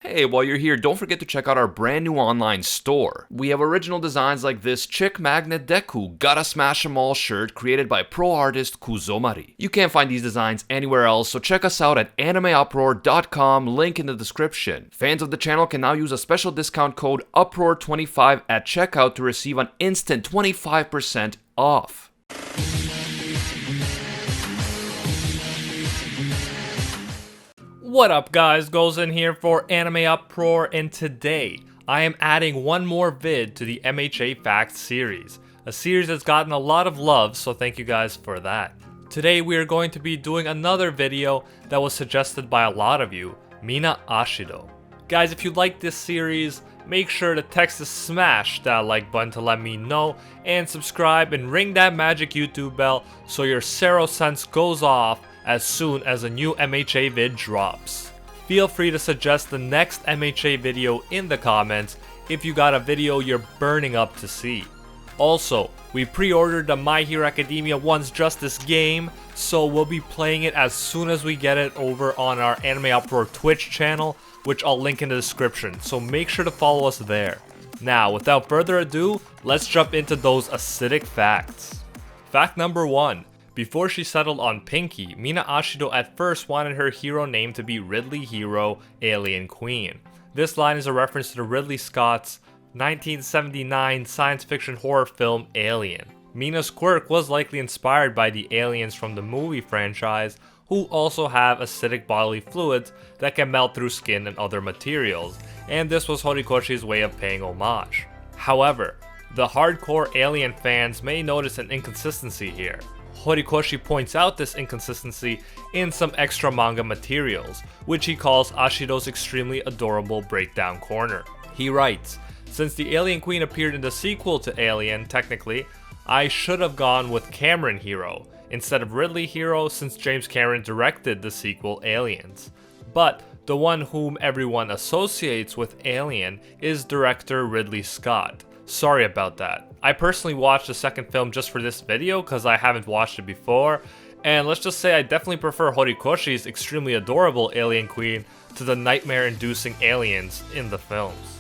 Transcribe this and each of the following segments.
Hey, while you're here, don't forget to check out our brand new online store. We have original designs like this Chick Magnet Deku Gotta Smash 'em All shirt created by pro artist Kuzomari. You can't find these designs anywhere else, so check us out at AnimeUproar.com, link in the description. Fans of the channel can now use a special discount code UPROAR25 at checkout to receive an instant 25% off. What up guys, Goes in here for AnimeUproar, and today I am adding one more vid to the MHA Facts series. A series that's gotten a lot of love, so thank you guys for that. Today we are going to be doing another video that was suggested by a lot of you, Mina Ashido. Guys, if you like this series, make sure to text to smash that like button to let me know, and subscribe and ring that magic YouTube bell so your Sero sense goes off as soon as a new MHA vid drops. Feel free to suggest the next MHA video in the comments if you got a video you're burning up to see. Also, we pre-ordered the My Hero Academia One's Justice game, so we'll be playing it as soon as we get it over on our AnimeUproar Twitch channel, which I'll link in the description, so make sure to follow us there. Now, without further ado, let's jump into those acidic facts. Fact number 1. Before she settled on Pinky, Mina Ashido at first wanted her hero name to be Ridley Hero Alien Queen. This line is a reference to Ridley Scott's 1979 science fiction horror film Alien. Mina's quirk was likely inspired by the aliens from the movie franchise, who also have acidic bodily fluids that can melt through skin and other materials, and this was Horikoshi's way of paying homage. However, the hardcore Alien fans may notice an inconsistency here. Horikoshi points out this inconsistency in some extra manga materials, which he calls Ashido's extremely adorable breakdown corner. He writes, "Since the Alien Queen appeared in the sequel to Alien, technically, I should have gone with Cameron Hero, instead of Ridley Hero, since James Cameron directed the sequel Aliens. But the one whom everyone associates with Alien is director Ridley Scott. Sorry about that. I personally watched the second film just for this video because I haven't watched it before, and let's just say I definitely prefer Horikoshi's extremely adorable alien queen to the nightmare-inducing aliens in the films."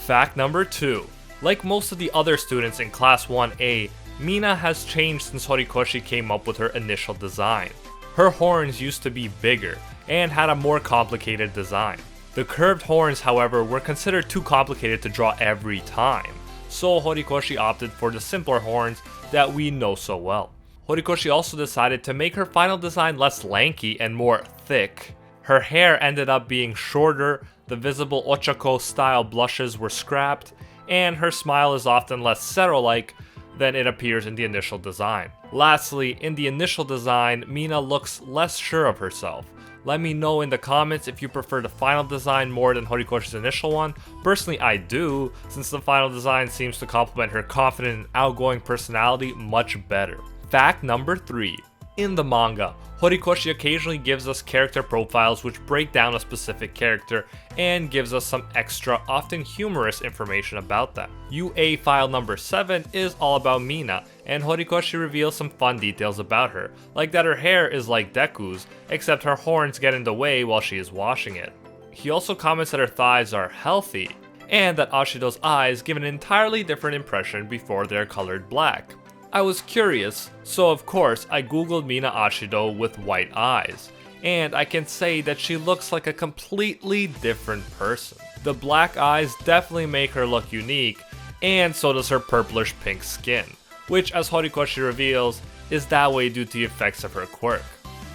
Fact number 2. Like most of the other students in Class 1A, Mina has changed since Horikoshi came up with her initial design. Her horns used to be bigger and had a more complicated design. The curved horns, however, were considered too complicated to draw every time, so Horikoshi opted for the simpler horns that we know so well. Horikoshi also decided to make her final design less lanky and more thick. Her hair ended up being shorter, the visible Ochako style blushes were scrapped, and her smile is often less Sero-like than it appears in the initial design. Lastly, in the initial design, Mina looks less sure of herself. Let me know in the comments if you prefer the final design more than Horikoshi's initial one. Personally, I do, since the final design seems to complement her confident and outgoing personality much better. Fact number 3. In the manga, Horikoshi occasionally gives us character profiles which break down a specific character and gives us some extra, often humorous information about them. UA file number 7 is all about Mina, and Horikoshi reveals some fun details about her, like that her hair is like Deku's, except her horns get in the way while she is washing it. He also comments that her thighs are healthy, and that Ashido's eyes give an entirely different impression before they're colored black. I was curious, so of course I googled Mina Ashido with white eyes, and I can say that she looks like a completely different person. The black eyes definitely make her look unique, and so does her purplish pink skin, which, as Horikoshi reveals, is that way due to the effects of her quirk.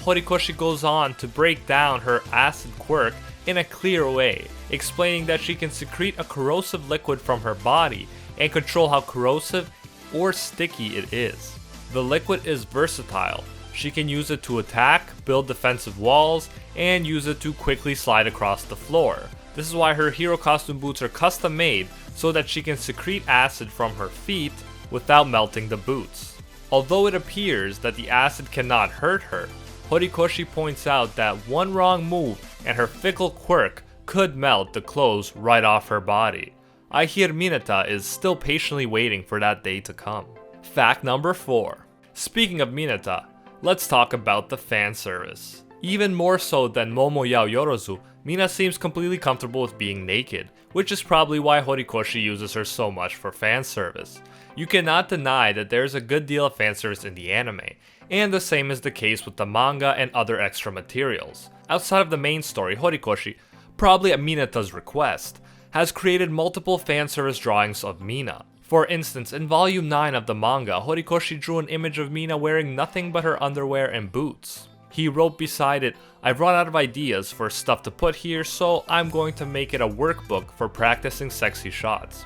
Horikoshi goes on to break down her acid quirk in a clear way, explaining that she can secrete a corrosive liquid from her body and control how corrosive or sticky it is. The liquid is versatile. She can use it to attack, build defensive walls, and use it to quickly slide across the floor. This is why her hero costume boots are custom made so that she can secrete acid from her feet without melting the boots. Although it appears that the acid cannot hurt her, Horikoshi points out that one wrong move and her fickle quirk could melt the clothes right off her body. I hear Mineta is still patiently waiting for that day to come. Fact number 4. Speaking of Mineta, let's talk about the fan service. Even more so than Momo Yaoyorozu, Mina seems completely comfortable with being naked, which is probably why Horikoshi uses her so much for fan service. You cannot deny that there is a good deal of fan service in the anime, and the same is the case with the manga and other extra materials. Outside of the main story, Horikoshi, probably at Minata's request, has created multiple fan service drawings of Mina. For instance, in volume 9 of the manga, Horikoshi drew an image of Mina wearing nothing but her underwear and boots. He wrote beside it, "I've run out of ideas for stuff to put here, so I'm going to make it a workbook for practicing sexy shots."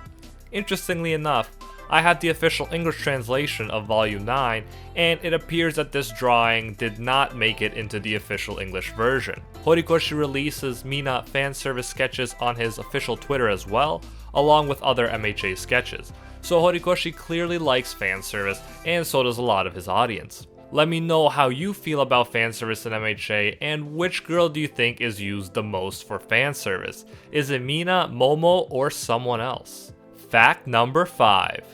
Interestingly enough, I had the official English translation of volume 9, and it appears that this drawing did not make it into the official English version. Horikoshi releases Mina fanservice sketches on his official Twitter as well, along with other MHA sketches. So Horikoshi clearly likes fanservice, and so does a lot of his audience. Let me know how you feel about fanservice in MHA, and which girl do you think is used the most for fanservice? Is it Mina, Momo, or someone else? Fact number 5.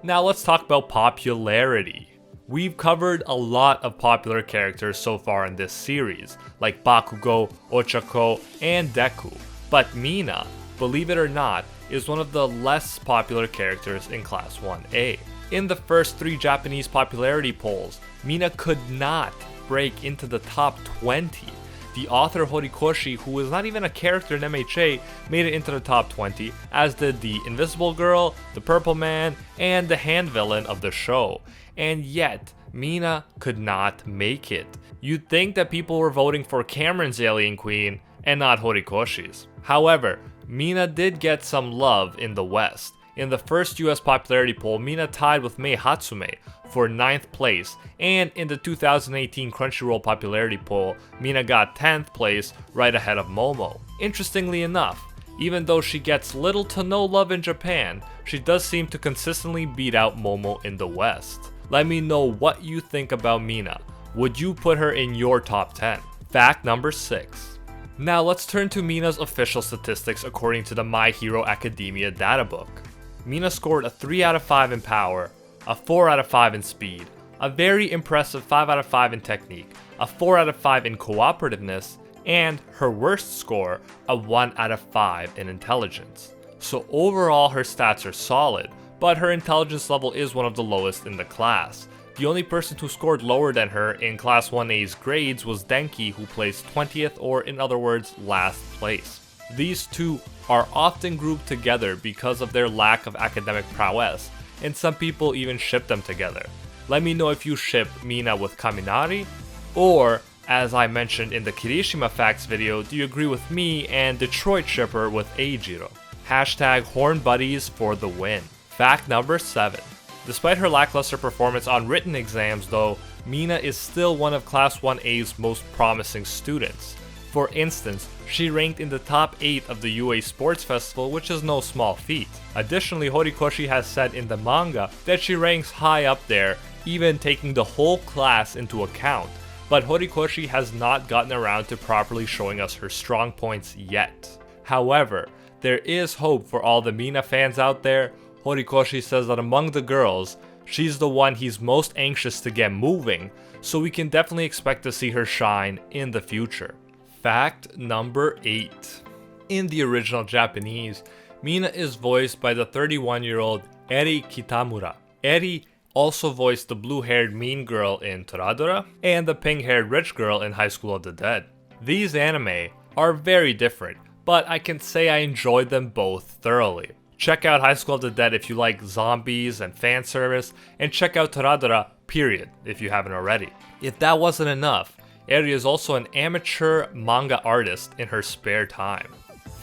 Now let's talk about popularity. We've covered a lot of popular characters so far in this series, like Bakugo, Ochako, and Deku, but Mina, believe it or not, is one of the less popular characters in Class 1A. In the first 3 Japanese popularity polls, Mina could not break into the top 20. The author Horikoshi, who was not even a character in MHA, made it into the top 20, as did the Invisible Girl, the Purple Man, and the hand villain of the show. And yet, Mina could not make it. You'd think that people were voting for Cameron's Alien Queen and not Horikoshi's. However, Mina did get some love in the West. In the first US popularity poll, Mina tied with Mei Hatsume for 9th place, and in the 2018 Crunchyroll popularity poll, Mina got 10th place, right ahead of Momo. Interestingly enough, even though she gets little to no love in Japan, she does seem to consistently beat out Momo in the West. Let me know what you think about Mina. Would you put her in your top 10? Fact number 6. Now let's turn to Mina's official statistics according to the My Hero Academia databook. Mina scored a 3 out of 5 in power, a 4 out of 5 in speed, a very impressive 5 out of 5 in technique, a 4 out of 5 in cooperativeness, and her worst score, a 1 out of 5 in intelligence. So overall her stats are solid, but her intelligence level is one of the lowest in the class. The only person who scored lower than her in Class 1A's grades was Denki, who placed 20th, or in other words, last place. These two are often grouped together because of their lack of academic prowess, and some people even ship them together. Let me know if you ship Mina with Kaminari, or, as I mentioned in the Kirishima Facts video, do you agree with me and Detroit shipper with Eijiro? Hashtag Horn Buddies for the win. Fact number 7. Despite her lackluster performance on written exams though, Mina is still one of Class 1A's most promising students. For instance, she ranked in the top 8 of the UA Sports Festival, which is no small feat. Additionally, Horikoshi has said in the manga that she ranks high up there, even taking the whole class into account. But Horikoshi has not gotten around to properly showing us her strong points yet. However, there is hope for all the Mina fans out there. Horikoshi says that among the girls, she's the one he's most anxious to get moving, so we can definitely expect to see her shine in the future. Fact number 8. In the original Japanese, Mina is voiced by the 31-year-old Eri Kitamura. Eri also voiced the blue-haired mean girl in Toradora and the pink-haired rich girl in High School of the Dead. These anime are very different, but I can say I enjoyed them both thoroughly. Check out High School of the Dead if you like zombies and fan service, and check out Toradora, period, if you haven't already. If that wasn't enough, Eri is also an amateur manga artist in her spare time.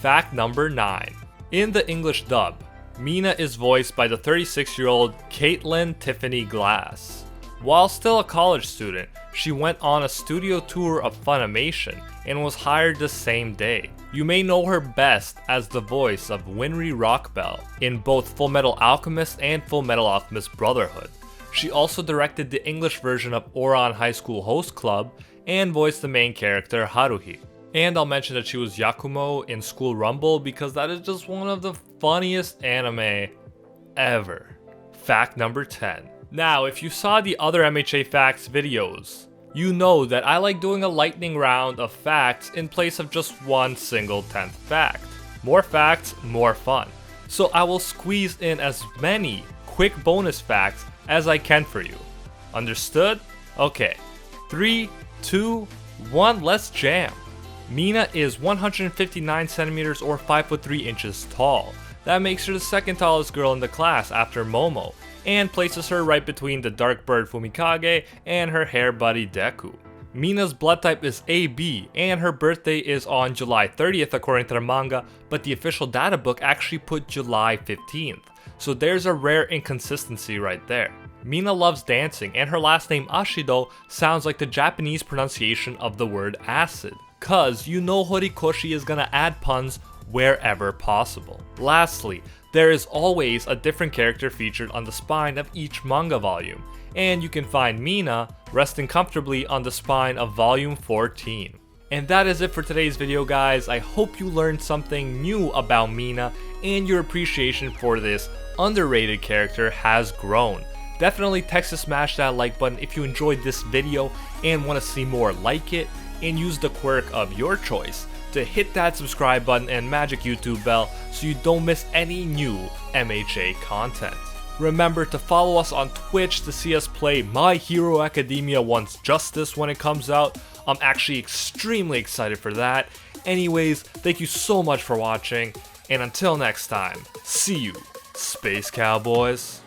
Fact number 9. In the English dub, Mina is voiced by the 36-year-old Caitlin Tiffany Glass. While still a college student, she went on a studio tour of Funimation and was hired the same day. You may know her best as the voice of Winry Rockbell in both Fullmetal Alchemist and Fullmetal Alchemist Brotherhood. She also directed the English version of Ouran High School Host Club and voiced the main character Haruhi. And I'll mention that she was Yakumo in School Rumble because that is just one of the funniest anime ever. Fact number 10. Now, if you saw the other MHA Facts videos, You know that I like doing a lightning round of facts in place of just one single 10th fact. More facts, more fun. So I will squeeze in as many quick bonus facts as I can for you. Understood? Okay. 3, 2, 1, let's jam. Mina is 159 centimeters or 5 foot 3 inches tall. That makes her the second tallest girl in the class after Momo, and places her right between the dark bird Fumikage and her hair buddy Deku. Mina's blood type is AB, and her birthday is on July 30th according to the manga, but the official data book actually put July 15th, so there's a rare inconsistency right there. Mina loves dancing, and her last name Ashido sounds like the Japanese pronunciation of the word acid, cause you know Horikoshi is gonna add puns wherever possible. Lastly, there is always a different character featured on the spine of each manga volume, and you can find Mina resting comfortably on the spine of volume 14. And that is it for today's video, guys. I hope you learned something new about Mina and your appreciation for this underrated character has grown. Definitely text to smash that like button if you enjoyed this video and want to see more like it, and use the quirk of your choice to hit that subscribe button and magic YouTube bell so you don't miss any new MHA content. Remember to follow us on Twitch to see us play My Hero Academia Wants Justice when it comes out. I'm actually extremely excited for that. Anyways, thank you so much for watching, and until next time, see you, Space Cowboys.